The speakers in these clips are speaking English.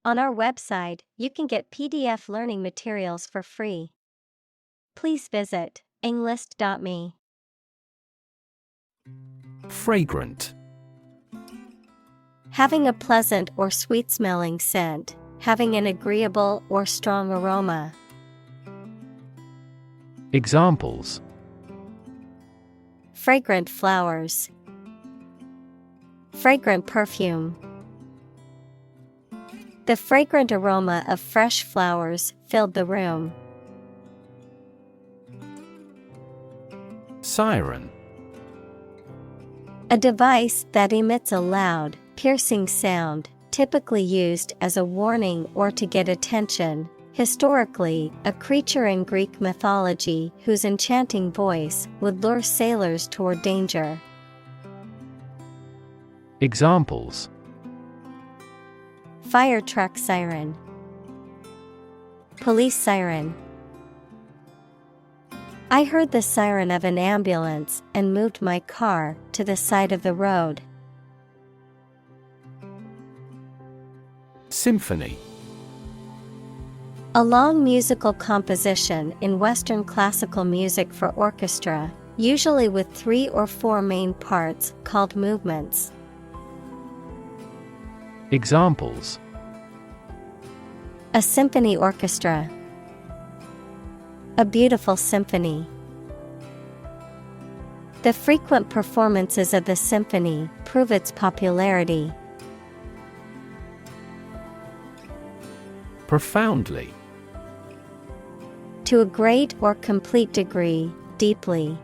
On our website, you can get PDF learning materials for free. Please visit englist.me. Fragrant. Having a pleasant or sweet-smelling scent, having an agreeable or strong aroma. Examples: Fragrant flowers. Fragrant perfume. The fragrant aroma of fresh flowers filled the room. Siren. A device that emits a loud, piercing sound, typically used as a warning or to get attention. Historically, a creature in Greek mythology whose enchanting voice would lure sailors toward danger. Examples: Fire truck siren. Police siren. I heard the siren of an ambulance and moved my car to the side of the road. Symphony. A long musical composition in Western classical music for orchestra, usually with 3 or 4 main parts called movements. Examples: A symphony orchestra. A beautiful symphony. The frequent performances of the symphony prove its popularity. Profoundly. To a great or complete degree, deeply.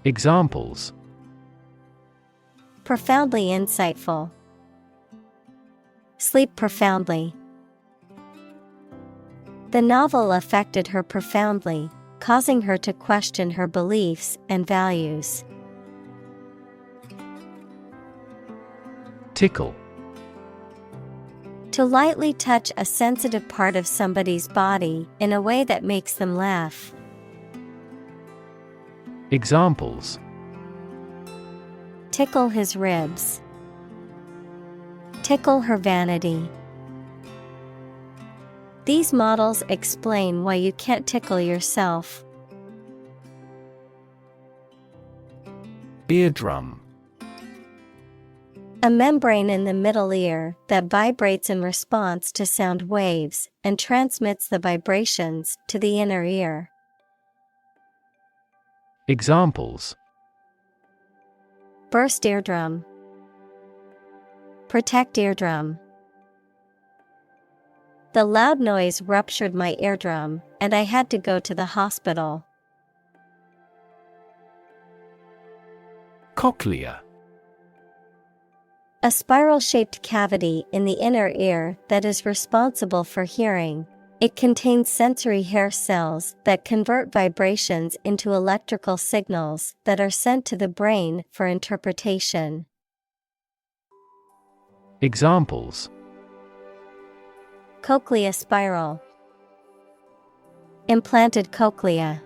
Examples: Profoundly insightful. Sleep profoundly. The novel affected her profoundly, causing her to question her beliefs and values. Tickle. To lightly touch a sensitive part of somebody's body in a way that makes them laugh. Examples: Tickle his ribs. Tickle her vanity. These models explain why you can't tickle yourself. Eardrum. A membrane in the middle ear that vibrates in response to sound waves and transmits the vibrations to the inner ear. Examples: Burst eardrum. Protect eardrum. The loud noise ruptured my eardrum, and I had to go to the hospital. Cochlea. A spiral-shaped cavity in the inner ear that is responsible for hearing. It contains sensory hair cells that convert vibrations into electrical signals that are sent to the brain for interpretation. Examples: Cochlea spiral. Implanted cochlea.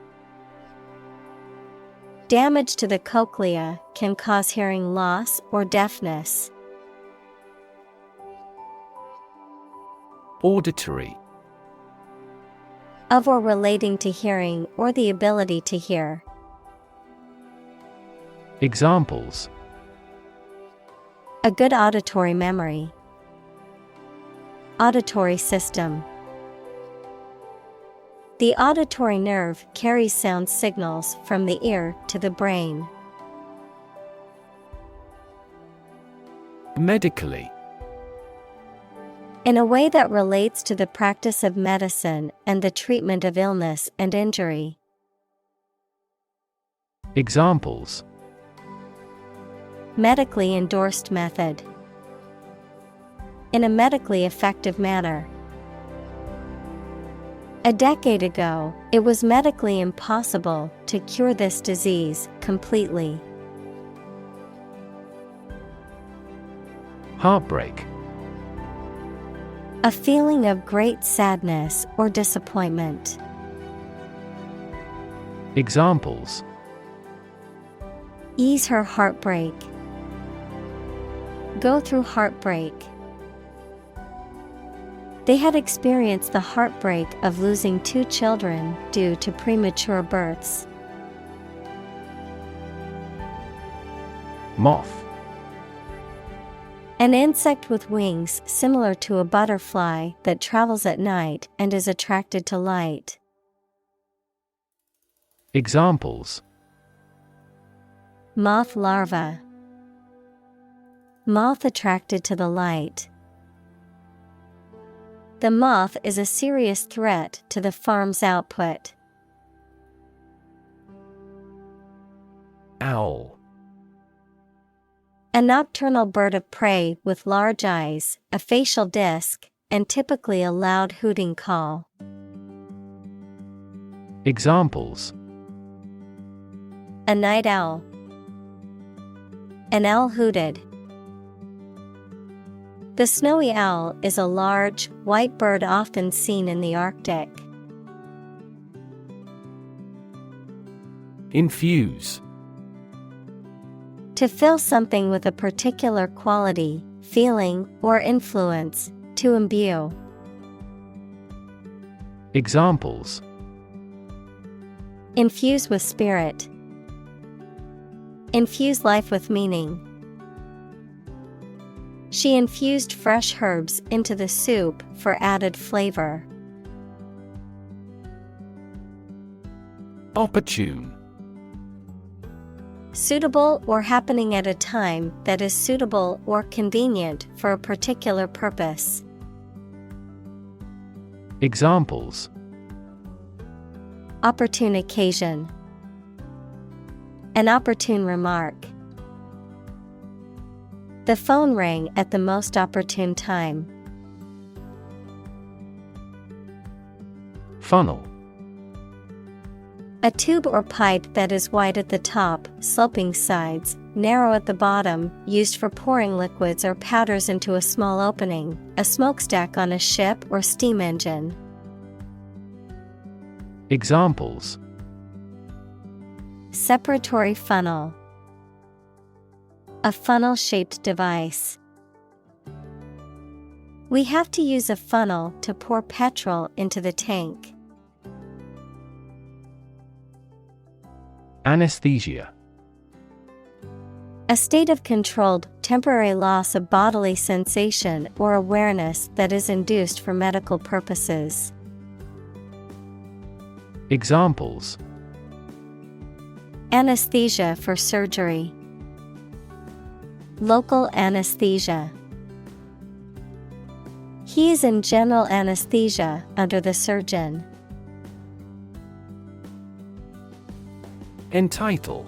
Damage to the cochlea can cause hearing loss or deafness. Auditory. Of or relating to hearing or the ability to hear. Examples: A good auditory memory. Auditory system. The auditory nerve carries sound signals from the ear to the brain. Medically. In a way that relates to the practice of medicine and the treatment of illness and injury. Examples: Medically endorsed method. In a medically effective manner. A decade ago, it was medically impossible to cure this disease completely. Heartbreak. A feeling of great sadness or disappointment. Examples: Ease her heartbreak. Go through heartbreak. They had experienced the heartbreak of losing 2 children due to premature births. Moth. An insect with wings similar to a butterfly that travels at night and is attracted to light. Examples: Moth larva. Moth attracted to the light. The moth is a serious threat to the farm's output. Owl. A nocturnal bird of prey with large eyes, a facial disc, and typically a loud hooting call. Examples: A night owl. An owl hooted. The snowy owl is a large, white bird often seen in the Arctic. Infuse. To fill something with a particular quality, feeling, or influence, to imbue. Examples: Infuse with spirit. Infuse life with meaning. She infused fresh herbs into the soup for added flavor. Opportune. Suitable or happening at a time that is suitable or convenient for a particular purpose. Examples: Opportune occasion. An opportune remark. The phone rang at the most opportune time. Funnel. A tube or pipe that is wide at the top, sloping sides, narrow at the bottom, used for pouring liquids or powders into a small opening, a smokestack on a ship or steam engine. Examples: Separatory funnel. A funnel-shaped device. We have to use a funnel to pour petrol into the tank. Anesthesia. A state of controlled, temporary loss of bodily sensation or awareness that is induced for medical purposes. Examples: Anesthesia for surgery. Local anesthesia. He is in general anesthesia under the surgeon. Entitle.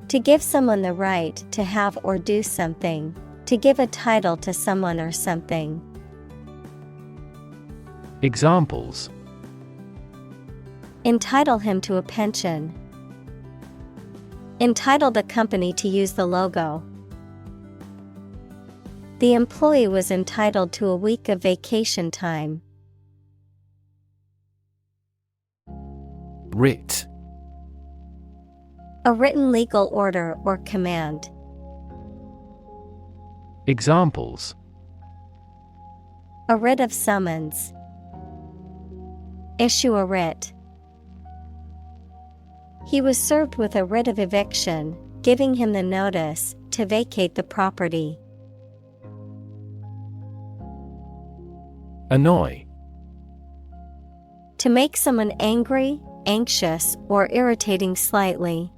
To give someone the right to have or do something. To give a title to someone or something. Examples: Entitle him to a pension. Entitle the company to use the logo. The employee was entitled to a week of vacation time. Writ. A written legal order or command. Examples: A writ of summons. Issue a writ. He was served with a writ of eviction, giving him the notice to vacate the property. Annoy. To make someone angry, anxious, or irritating slightly.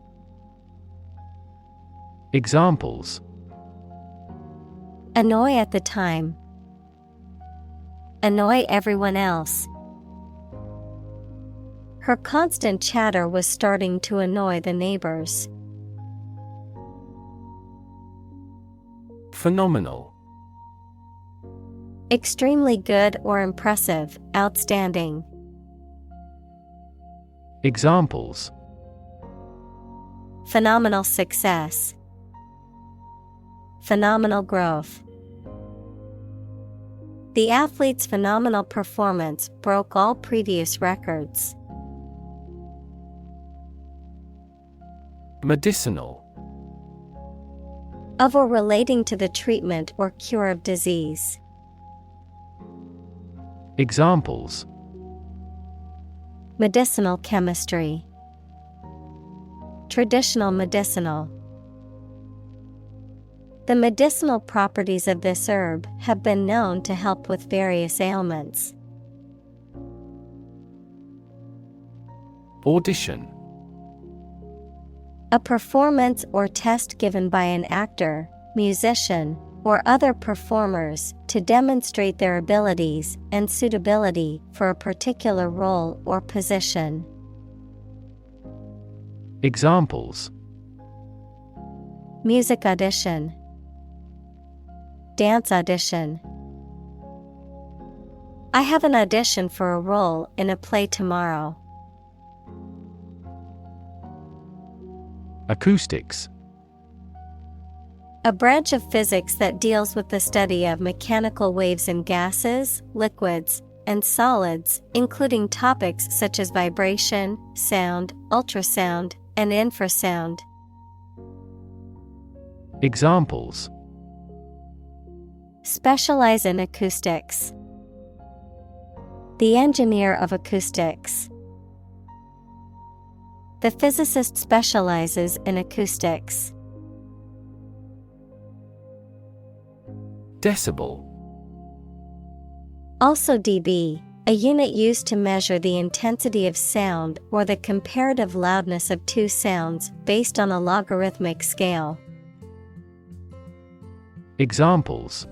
Examples: Annoy at the time. Annoy everyone else. Her constant chatter was starting to annoy the neighbors. Phenomenal. Extremely good or impressive, outstanding. Examples: Phenomenal success. Phenomenal growth. The athlete's phenomenal performance broke all previous records. Medicinal. Of or relating to the treatment or cure of disease. Examples: medicinal chemistry, traditional medicinal. The medicinal properties of this herb have been known to help with various ailments. Audition. A performance or test given by an actor, musician, or other performers to demonstrate their abilities and suitability for a particular role or position. Examples: music audition, dance audition. I have an audition for a role in a play tomorrow. Acoustics. A branch of physics that deals with the study of mechanical waves in gases, liquids, and solids, including topics such as vibration, sound, ultrasound, and infrasound. Examples: specialize in acoustics. The engineer of acoustics. The physicist specializes in acoustics. Decibel. Also dB, a unit used to measure the intensity of sound or the comparative loudness of two sounds based on a logarithmic scale. Examples: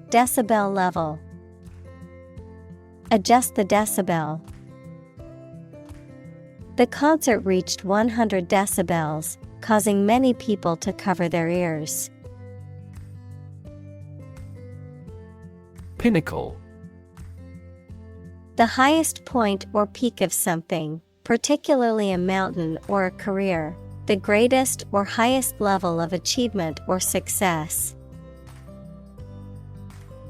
decibel level. Adjust the decibel. The concert reached 100 decibels, causing many people to cover their ears. Pinnacle. The highest point or peak of something, particularly a mountain or a career, the greatest or highest level of achievement or success.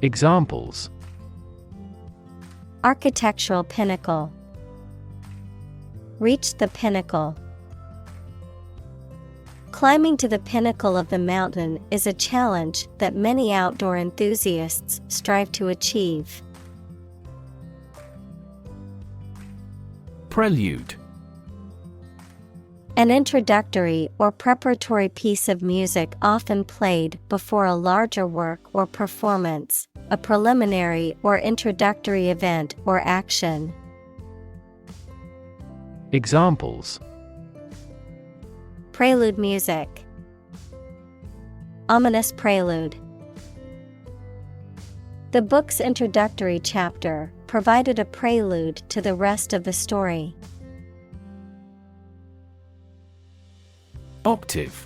Examples: architectural pinnacle. Reach the pinnacle. Climbing to the pinnacle of the mountain is a challenge that many outdoor enthusiasts strive to achieve. Prelude. An introductory or preparatory piece of music often played before a larger work or performance, a preliminary or introductory event or action. Examples: prelude music. Ominous prelude. The book's introductory chapter provided a prelude to the rest of the story. Octave.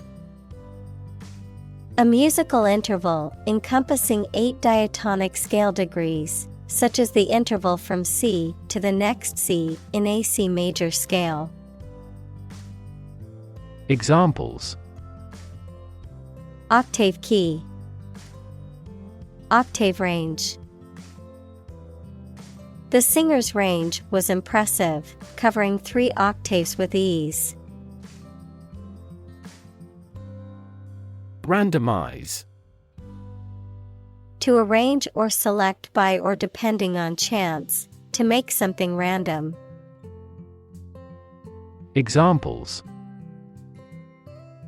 A musical interval encompassing 8 diatonic scale degrees, such as the interval from C to the next C in a C major scale. Examples: octave key. Octave range. The singer's range was impressive, covering 3 octaves with ease. Randomize. To arrange or select by or depending on chance, to make something random. Examples: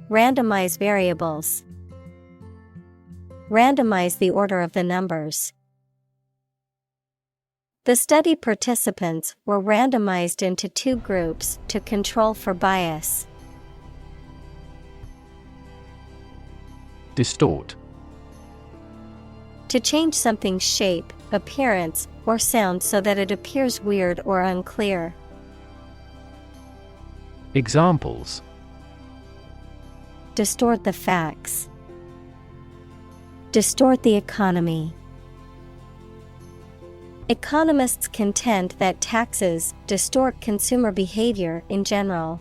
randomize variables. Randomize the order of the numbers. The study participants were randomized into 2 groups to control for bias. Distort. To change something's shape, appearance, or sound so that it appears weird or unclear. Examples: distort the facts. Distort the economy. Economists contend that taxes distort consumer behavior in general.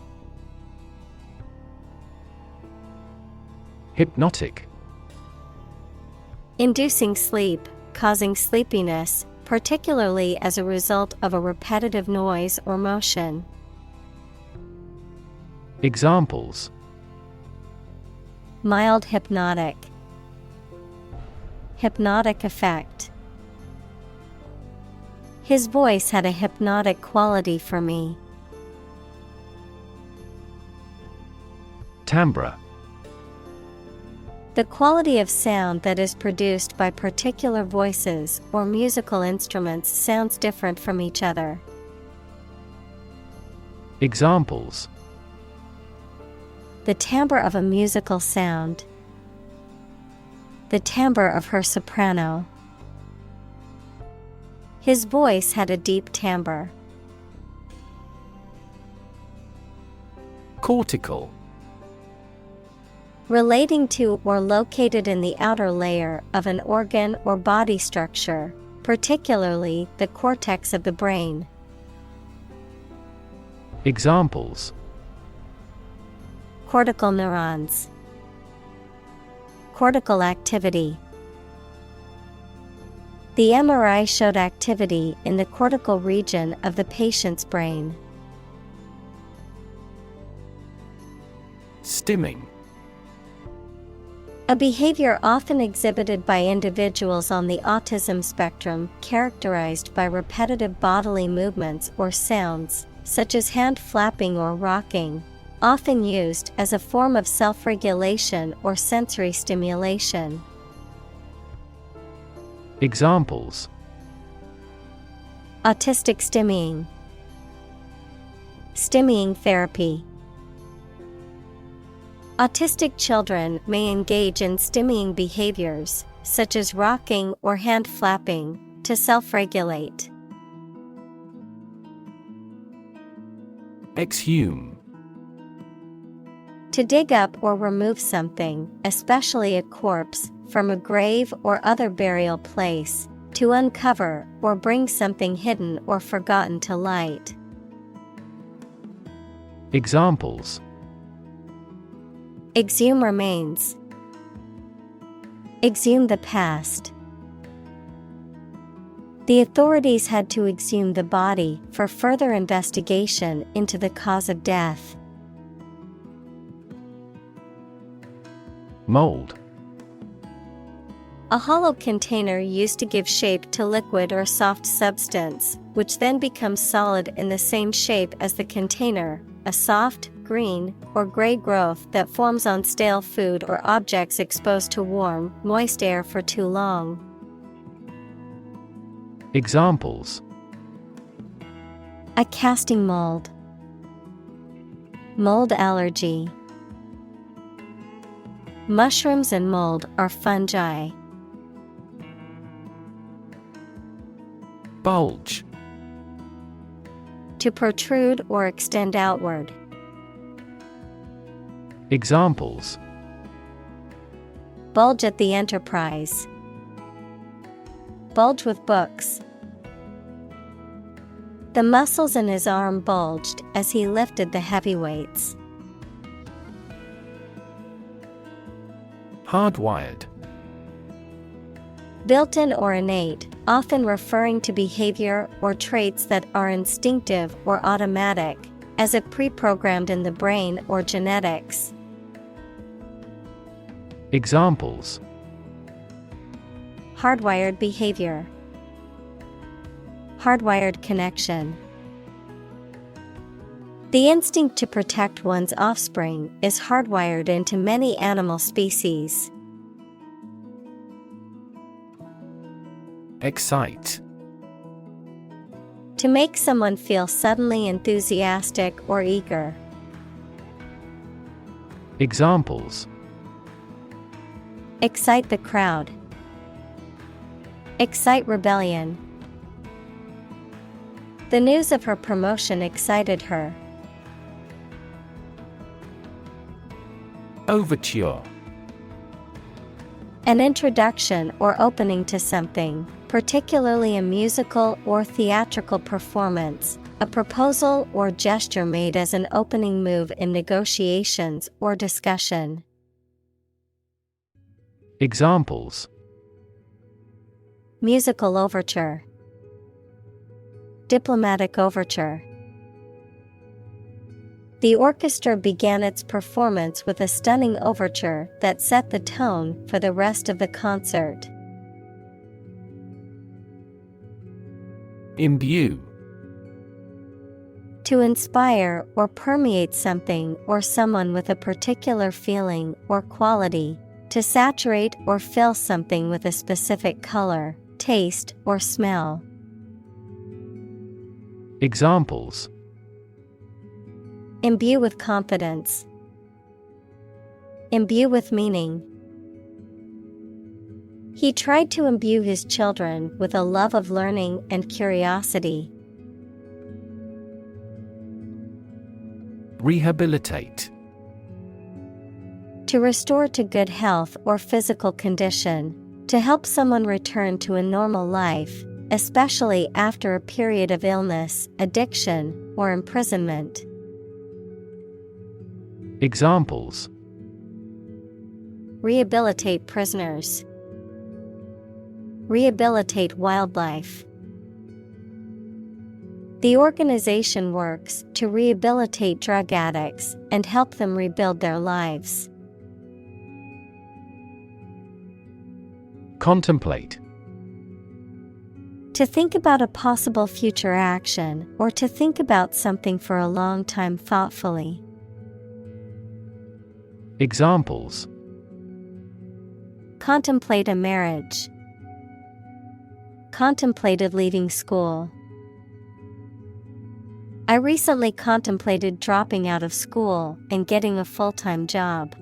Hypnotic. Inducing sleep, causing sleepiness, particularly as a result of a repetitive noise or motion. Examples: mild hypnotic. Hypnotic effect. His voice had a hypnotic quality for me. Timbre. The quality of sound that is produced by particular voices or musical instruments sounds different from each other. Examples: The timbre of a musical sound. The timbre of her soprano. His voice had a deep timbre. Cortical. Relating to or located in the outer layer of an organ or body structure, particularly the cortex of the brain. Examples: Cortical neurons. Cortical activity. The MRI showed activity in the cortical region of the patient's brain. Stimming. A behavior often exhibited by individuals on the autism spectrum characterized by repetitive bodily movements or sounds, such as hand flapping or rocking, often used as a form of self-regulation or sensory stimulation. Examples: Autistic stimming. Stimming therapy. Autistic children may engage in stimming behaviors, such as rocking or hand flapping, to self-regulate. Exhume. To dig up or remove something, especially a corpse, from a grave or other burial place, to uncover or bring something hidden or forgotten to light. Examples: Exhume remains. Exhume the past. The authorities had to exhume the body for further investigation into the cause of death. Mold. A hollow container used to give shape to liquid or soft substance, which then becomes solid in the same shape as the container, a soft, green, or gray growth that forms on stale food or objects exposed to warm, moist air for too long. Examples: A casting mold. Mold allergy. Mushrooms and mold are fungi. Bulge. To protrude or extend outward. Examples: Bulge at the enterprise. Bulge with books. The muscles in his arm bulged as he lifted the heavy weights. Hardwired. Built-in or innate, often referring to behavior or traits that are instinctive or automatic, as if pre-programmed in the brain or genetics. Examples: Hardwired behavior. Hardwired connection. The instinct to protect one's offspring is hardwired into many animal species. Excite. To make someone feel suddenly enthusiastic or eager. Examples: Excite the crowd. Excite rebellion. The news of her promotion excited her. Overture. An introduction or opening to something, particularly a musical or theatrical performance, a proposal or gesture made as an opening move in negotiations or discussion. Examples: Musical overture. Diplomatic overture. The orchestra began its performance with a stunning overture that set the tone for the rest of the concert. Imbue. To inspire or permeate something or someone with a particular feeling or quality, to saturate or fill something with a specific color, taste, or smell. Examples: Imbue with confidence. Imbue with meaning. He tried to imbue his children with a love of learning and curiosity. Rehabilitate. To restore to good health or physical condition, to help someone return to a normal life, especially after a period of illness, addiction, or imprisonment. Examples: Rehabilitate prisoners. Rehabilitate wildlife. The organization works to rehabilitate drug addicts and help them rebuild their lives. Contemplate. To think about a possible future action or to think about something for a long time thoughtfully. Examples: Contemplate a marriage. Contemplated leaving school. I recently contemplated dropping out of school and getting a full-time job.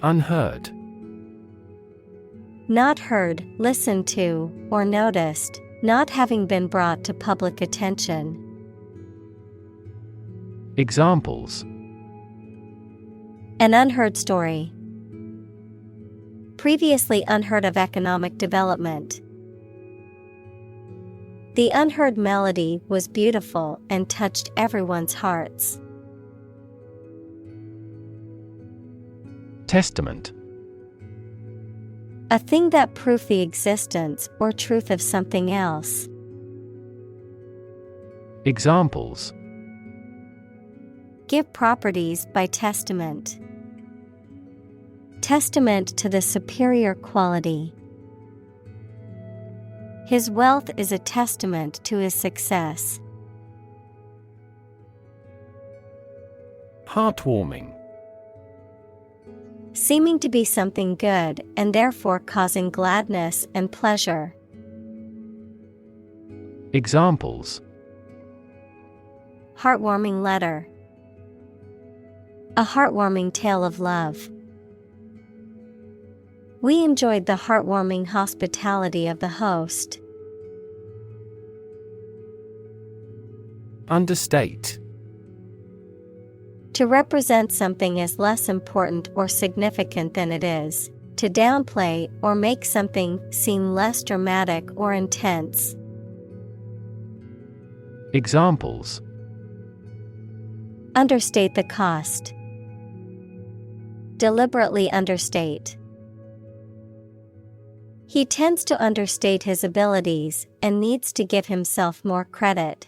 Unheard. Not heard, listened to, or noticed, not having been brought to public attention. Examples: An unheard story. Previously unheard of economic development. The unheard melody was beautiful and touched everyone's hearts. Testament. A thing that proves the existence or truth of something else. Examples: Give properties by testament. Testament to the superior quality. His wealth is a testament to his success. Heartwarming. Seeming to be something good and therefore causing gladness and pleasure. Examples: Heartwarming letter. A heartwarming tale of love. We enjoyed the heartwarming hospitality of the host. Understate. To represent something as less important or significant than it is. To downplay or make something seem less dramatic or intense. Examples: Understate the cost. Deliberately understate. He tends to understate his abilities and needs to give himself more credit.